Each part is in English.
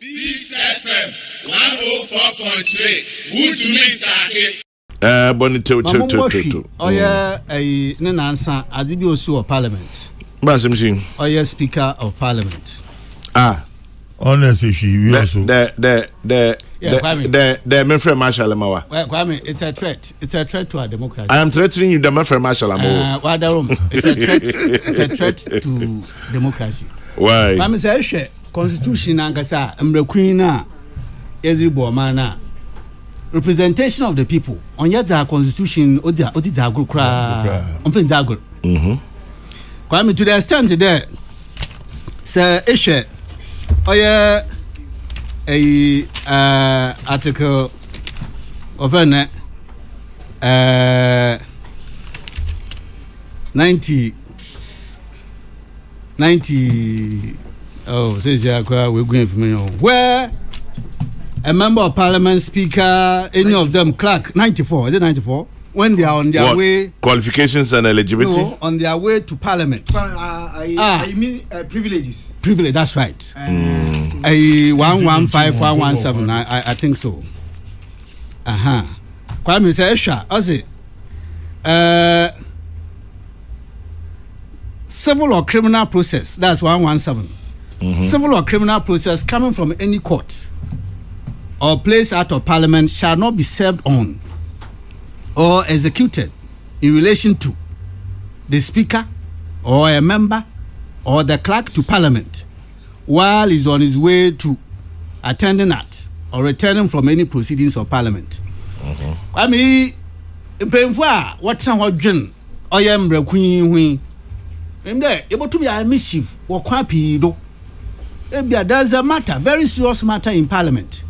Peace FM 104.3. Good to meet you. Bonito. Oh yeah, a nansa as it be also of Parliament. Basim. Oh yeah, Speaker of Parliament. Honestly, she also. The Memphis Marshal Amawa. Well, Kwame, it's a threat. It's a threat to our democracy. I am threatening you, the Memphis Marshal Amawa. It's a threat. It's a threat to democracy. Why? Kwame says, Constitution Ankasa, Mrequina, Ezribo Mana. Representation of the people. On yet the Constitution, Odia Gukra, Umfin Zagur. Kwame, to the extent there, Sir Ishe. Oh yeah, a article of an 90. Oh, says we're going for me. Where a member of Parliament, Speaker, any of them, clerk, 94. Is it 94? When they are on their way, qualifications and eligibility. No, on their way to Parliament. I mean privileges. Privilege, that's right. 115117. I think so. Kwame says, I say, civil or criminal process. That's 117. Civil or criminal process coming from any court or place out of Parliament shall not be served on or executed in relation to the Speaker or a member or the clerk to Parliament while he's on his way to attending at or returning from any proceedings of Parliament. I mean, in Penfua, what's our dream? I am the queen. I'm there, able to be a mischief or quappy do. There's a matter, very serious matter in Parliament.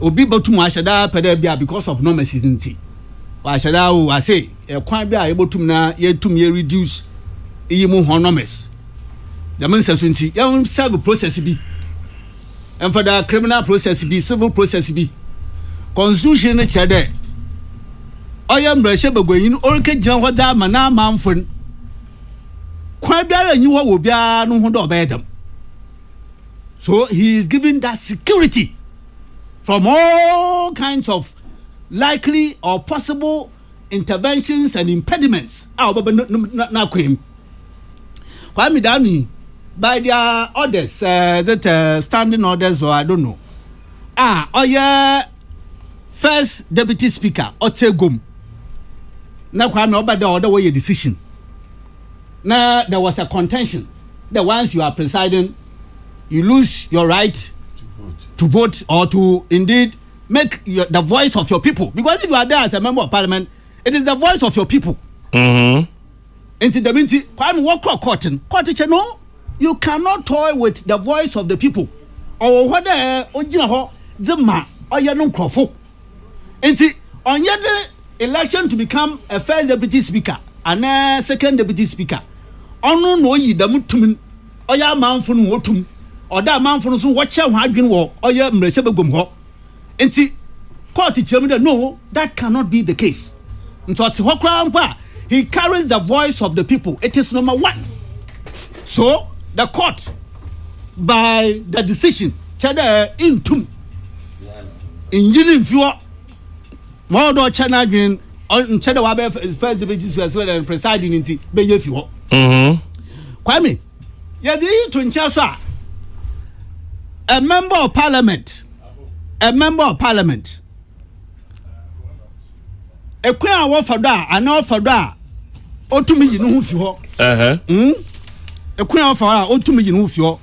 Obi botu ashada pedebia because of no necessity. Ashada I say, a quite be able to na yet to me reduce imu honomes. The man says, you serve a process be. And for the criminal process be, civil process be. Constitution chade. I am Rashaba going, okay, John, what that man, Manfred. Quite be a new one will be a no one bedam. So he is giving that security from all kinds of likely or possible interventions and impediments. Now, cream. Kwame Dani, by their orders, that standing orders, or I don't know. Oh yeah, first deputy speaker, Otsegum. Now, Kwame, about the other way decision. Now, there was a contention that once you are presiding, you lose your right to vote or to indeed make the voice of your people. Because if you are there as a member of Parliament, it is the voice of your people. Into the minty, Kwame walk court. No, you cannot toy with the voice of the people. Or whether Zima or Yanum Crofo. Into on your election to become a first deputy speaker and a second deputy speaker. Ono no yi da mutumin oya manfunu wotum oda manfunu so wo che ho adwen wo oya mrehye begom ho enti court chemu da no, that cannot be the case. Nto ate ho kra mpa, he carries the voice of the people. It is number one. So the court by the decision chada intum in yilin fiwo mo do chana adwen on chada wa be first deputy speaker and presiding nti be ye fiwo. Kwame, you to Nchasa, a member of Parliament, a queen award for that, an offer that, or to me, you know who you are. A queen of our or to me, you know who you are.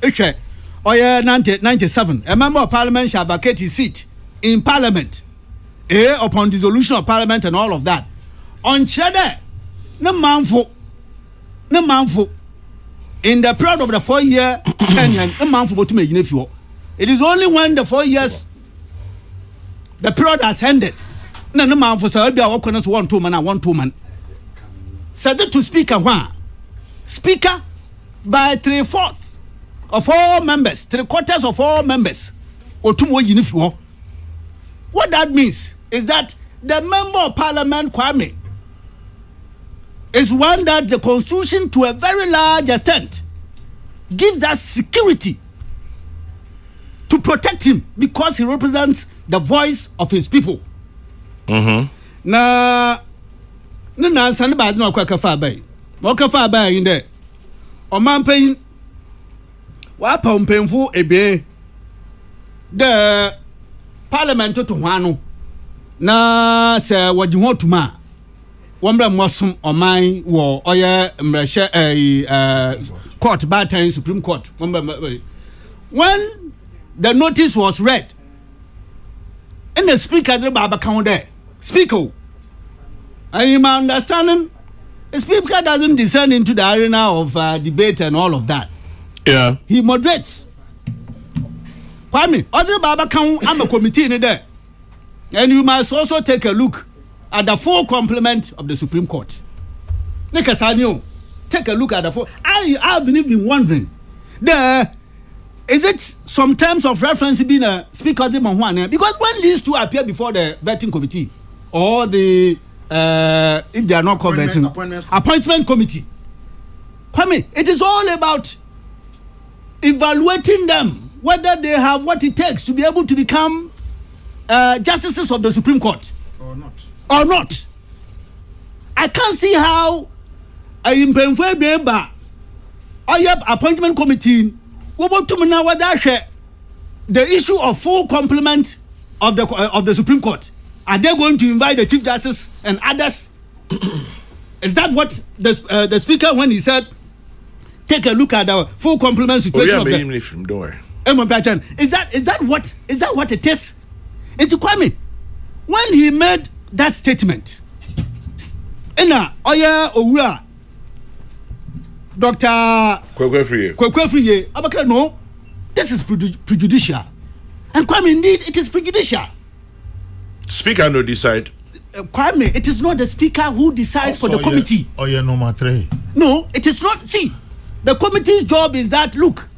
Oh, yeah, 1997, a member of Parliament shall vacate his seat in Parliament, upon dissolution of Parliament and all of that. On Cheddar, no manful. In the period of the 4-year tenure, no man for to make if you. It is only when the 4 years the period has ended. No man for so be our 1-2 man. Said to speaker one. Speaker by 3/4 of all members, 3/4 of all members, or 2 more if you. What that means is that the member of Parliament, Kwame, is one that the Constitution, to a very large extent, gives us security to protect him because he represents the voice of his people. Na san ba na kwa kafa bai. Mo kafa bai inde. O man pen wa pa mpenfu ebe the parliament to hwanu na se waji ho tuma womra mosum oman wo oye mrehye court Bagbin Supreme Court. When the notice was read and the speaker baba count there speaker, and in my understanding the speaker doesn't descend into the arena of debate and all of that. Yeah, he moderates. Kwame, other baba count, I'm a committee in there, and you must also take a look at the full complement of the Supreme Court. Nekasanyo, take a look at the full. I've been wondering, is it some terms of reference being a speaker because when these two appear before the vetting committee or the if they are not converting appointment committee, Kwame, it is all about evaluating them whether they have what it takes to be able to become justices of the Supreme Court or not. I can't see how a appointment committee the issue of full complement of the Supreme Court. Are they going to invite the Chief Justice and others? Is that what the speaker, when he said, take a look at the full complement situation of the... Is that what it is? It's Kwame. When he made that statement, Dr. Kwekwe, no, this is prejudicial. And Kwame, indeed, it is prejudicial. Speaker no decide. Kwame, it is not the speaker who decides for the committee. Number 3. No, it is not. See, the committee's job is that, look,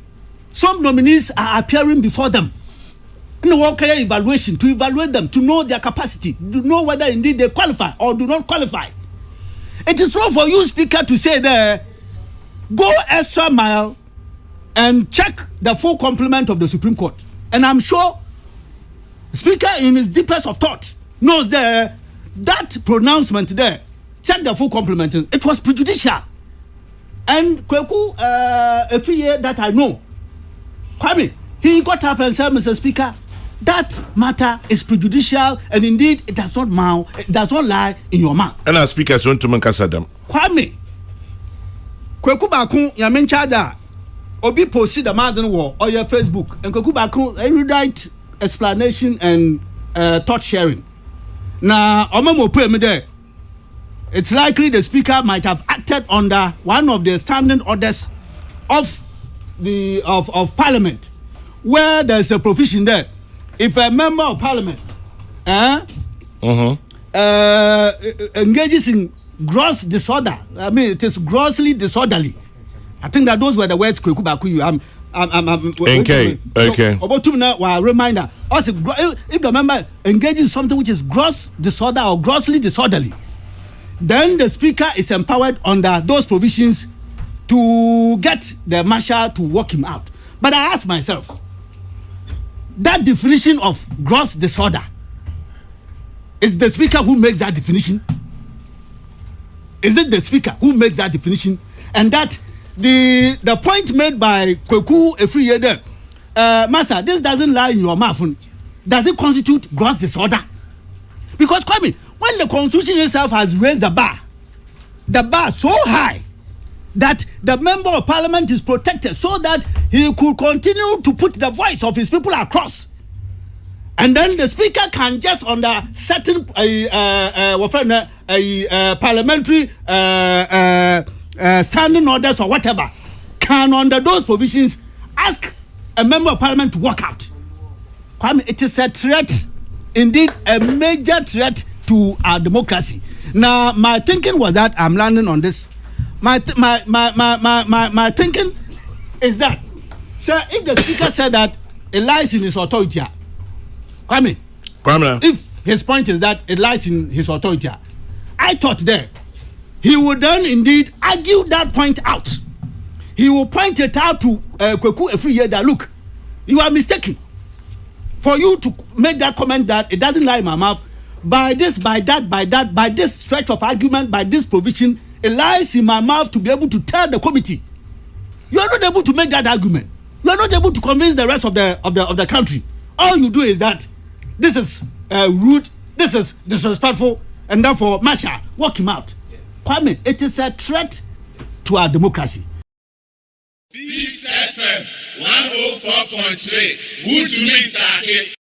some nominees are appearing before them. In the work evaluation, to evaluate them, to know their capacity, to know whether indeed they qualify or do not qualify. It is wrong for you, speaker, to say there, go extra mile and check the full complement of the Supreme Court. And I'm sure speaker in his deepest of thought knows that pronouncement there, check the full complement, it was prejudicial. And Kweku, every year that I know, Kwame, he got up and said, Mr. Speaker, that matter is prejudicial and indeed it does not lie in your mouth. And our speakers want to make us them. Kwame, Kweku Bakun, Yamin Chada, Obi posted the Madden War on your Facebook, and Kweku Bakun, erudite explanation and thought sharing. Now, Omamo put me there. It's likely the speaker might have acted under one of the standing orders of Parliament, where there's a provision there. If a member of Parliament engages in gross disorder, I mean it is grossly disorderly. I think that those were the words Kweku Baku. Okay. About 2 minutes, reminder. Also, if the member engages in something which is gross disorder or grossly disorderly, then the speaker is empowered under those provisions to get the marshal to walk him out. But I ask myself, that definition of gross disorder, is the speaker who makes that definition? Is it the speaker who makes that definition? And that the point made by Kweku every year there, Master, this doesn't lie in your mouth. Does it constitute gross disorder? Because Kwame, when the Constitution itself has raised the bar so high that the member of Parliament is protected so that he could continue to put the voice of his people across, and then the speaker can just under certain parliamentary standing orders or whatever, can under those provisions ask a member of Parliament to walk out. Kwame, it is a threat, indeed a major threat to our democracy. Now, my thinking was that I'm landing on this. My thinking is that, sir, if the speaker said that it lies in his authority, Kwame, if his point is that it lies in his authority, I thought there he would then indeed argue that point out. He will point it out to Kweku every year that, look, you are mistaken. For you to make that comment that it doesn't lie in my mouth, by this, by that, by this stretch of argument, by this provision, it lies in my mouth to be able to tell the committee. You are not able to make that argument. You are not able to convince the rest of the country. All you do is that this is rude, this is disrespectful, and therefore, Masha, walk him out. Kwame, it is a threat to our democracy. This FM 104.3. Good to meet you.